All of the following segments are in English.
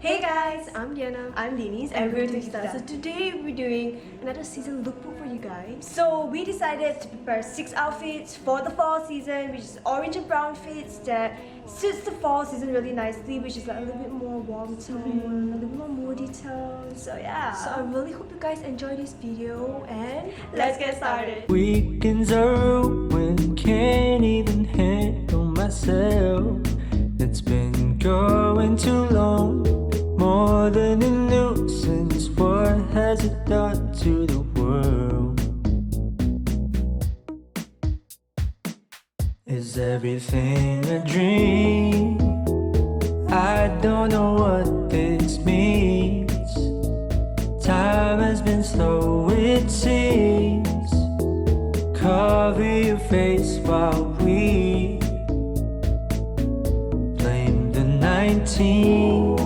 Hey guys, I'm Diana. I'm Denise And we're Twista. Twista. So today we're doing another season lookbook for you guys. So we decided to prepare 6 outfits for the fall season, which is orange and brown fits that suits the fall season really nicely, which is like a little bit more warm tone, a little bit more moody tone. So yeah. So I really hope you guys enjoy this video and let's get started. Weekends are ruined, can't even handle myself. It's been going too long, more than a nuisance. What has it done to the world? Is everything a dream? I don't know what this means. Time has been slow, it seems. Cover your face while we blame the 19.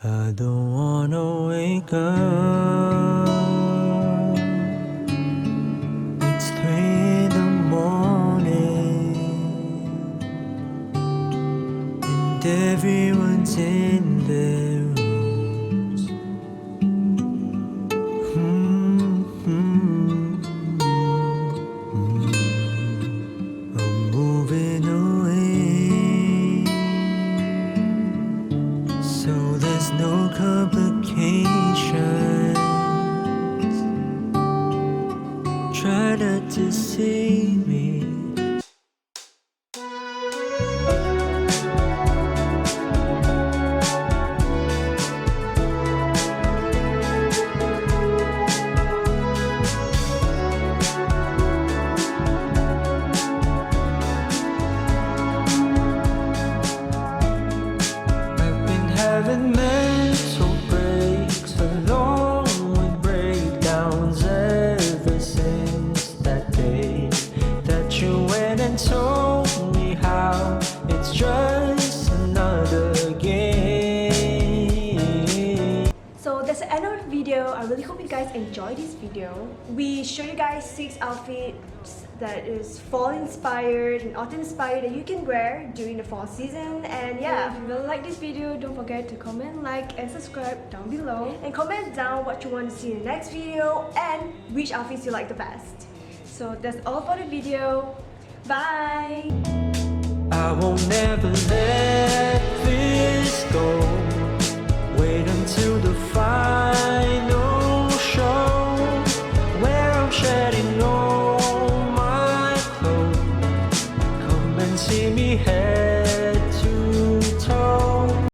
I don't wanna wake up. It's 3 in the morning and everyone's in their rooms. I'm moving away, so there's no complications. Try not to see me. I've been having mental breaks along with breakdowns ever since that day that you went and told me how it's just another game. So that's the end of the video. I really hope you guys enjoy this video. We show you guys 6 outfits that is fall inspired and autumn inspired that you can wear during the fall season. And yeah, if you really like this video, don't forget to comment, like and subscribe down below. and comment down what you want to see in the next video and which outfits you like the best. So that's all for the video. Bye! I won't never let this go. Wait until the final show where I'm shedding all my clothes. Come and see me head